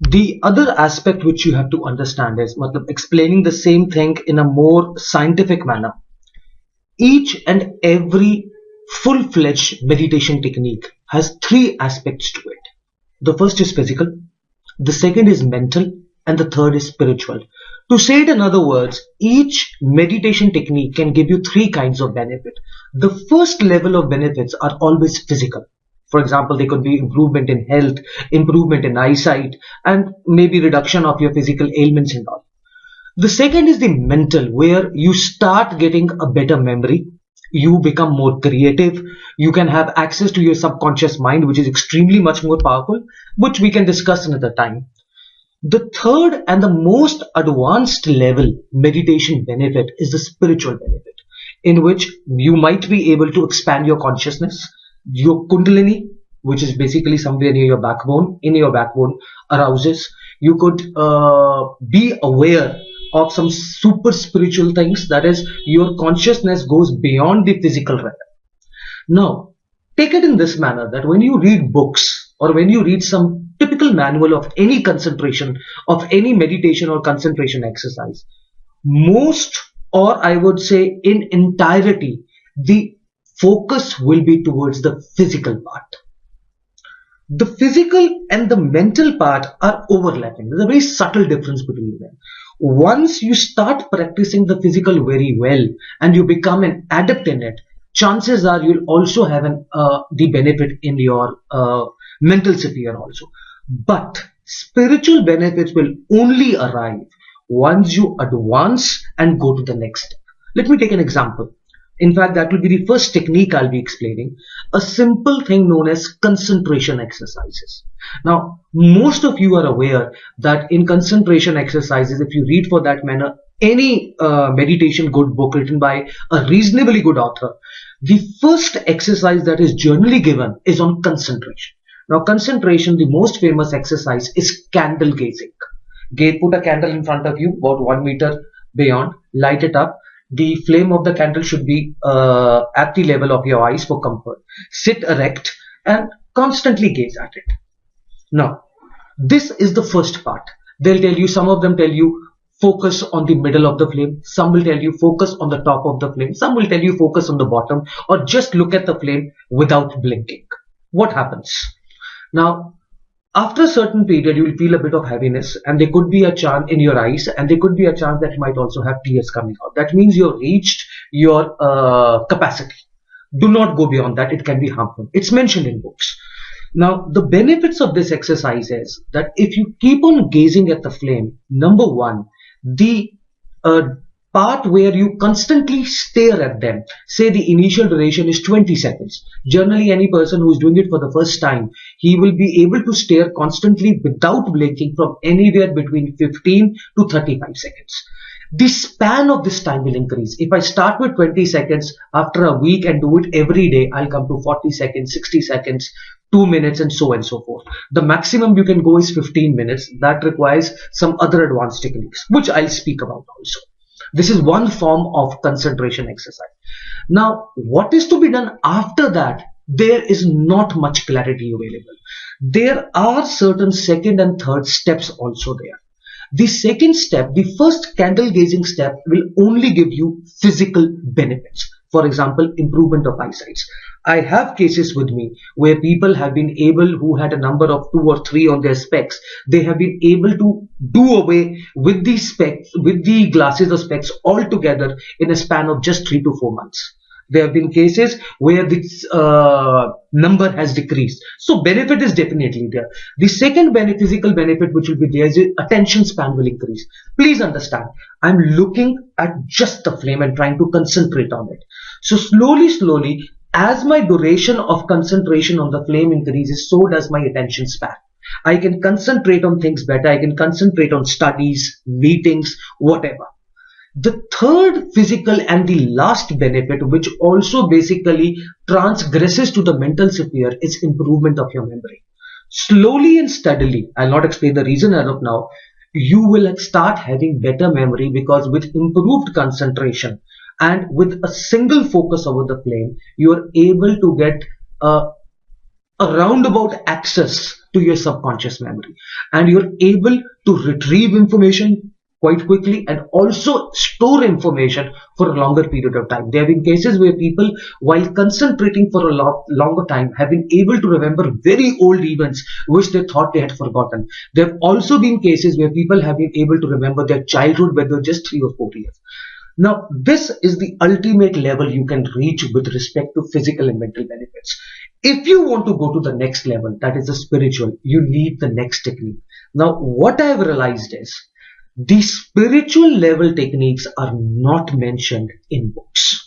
The other aspect which you have to understand is explaining the same thing in a more scientific manner. Each and every full-fledged meditation technique has three aspects to it. The first is physical, the second is mental, and the third is spiritual. To say it in other words, each meditation technique can give you three kinds of benefit. The first level of benefits are always physical. For example, they could be improvement in health, improvement in eyesight, and maybe reduction of your physical ailments and all. The second is the mental, where you start getting a better memory. You become more creative. You can have access to your subconscious mind, which is extremely much more powerful, which we can discuss another time. The third and the most advanced level meditation benefit is the spiritual benefit, in which you might be able to expand your consciousness, your kundalini, which is basically somewhere near your backbone, in your backbone, arouses. You could be aware of some super spiritual things, that is, your consciousness goes beyond the physical realm. Now, take it in this manner that when you read books or when you read some typical manual of any concentration, of any meditation or concentration exercise, most, or I would say in entirety, the focus will be towards the physical part. The physical and the mental part are overlapping. There's a very subtle difference between them. Once you start practicing the physical very well and you become an adept in it, chances are you'll also have the benefit in your mental sphere also. But spiritual benefits will only arrive once you advance and go to the next step. Let me take an example. In fact, that will be the first technique I'll be explaining. A simple thing known as concentration exercises. Now, most of you are aware that in concentration exercises, if you read for that matter, any meditation good book written by a reasonably good author, the first exercise that is generally given is on concentration. Now, concentration, the most famous exercise is candle gazing. Put a candle in front of you, about 1 meter beyond, light it up. The flame of the candle should be at the level of your eyes for comfort. Sit erect and constantly gaze at it. Now, this is the first part. They'll tell you, some of them tell you, focus on the middle of the flame. Some will tell you, focus on the top of the flame. Some will tell you, focus on the bottom, or just look at the flame without blinking. What happens? Now, after a certain period, you will feel a bit of heaviness, and there could be a chance in your eyes, and there could be a chance that you might also have tears coming out. That means you've reached your capacity. Do not go beyond that. It can be harmful. It's mentioned in books. Now, the benefits of this exercise is that if you keep on gazing at the flame, number one, the part where you constantly stare at them, say the initial duration is 20 seconds. Generally, any person who is doing it for the first time, he will be able to stare constantly without blinking from anywhere between 15 to 35 seconds. The span of this time will increase. If I start with 20 seconds, after a week and do it every day, I'll come to 40 seconds, 60 seconds, 2 minutes, and so forth. The maximum you can go is 15 minutes. That requires some other advanced techniques, which I'll speak about also. This is one form of concentration exercise. Now, what is to be done after that? There is not much clarity available. There are certain second and third steps also there. The second step, the first candle gazing step, will only give you physical benefits. For example, improvement of eyesight. I have cases with me where people have been able, who had a number of 2 or 3 on their specs, they have been able to do away with the specs, with the glasses or specs altogether in a span of just 3 to 4 months. There have been cases where this number has decreased. So benefit is definitely there. The second physical benefit which will be there is attention span will increase. Please understand, I'm looking at just the flame and trying to concentrate on it. So slowly, as my duration of concentration on the flame increases, so does my attention span. I can concentrate on things better. I can concentrate on studies, meetings, whatever. The third physical and the last benefit, which also basically transgresses to the mental sphere, is improvement of your memory. Slowly and steadily, I'll not explain the reason as of now, you will start having better memory, because with improved concentration and with a single focus over the flame, you are able to get a a roundabout access to your subconscious memory, and you're able to retrieve information quite quickly and also store information for a longer period of time. There have been cases where people, while concentrating for a lot longer time, have been able to remember very old events which they thought they had forgotten. There have also been cases where people have been able to remember their childhood when they were just 3 or 4 years. Now, this is the ultimate level you can reach with respect to physical and mental benefits. If you want to go to the next level, that is the spiritual, you need the next technique. Now, what I have realized is the spiritual level techniques are not mentioned in books.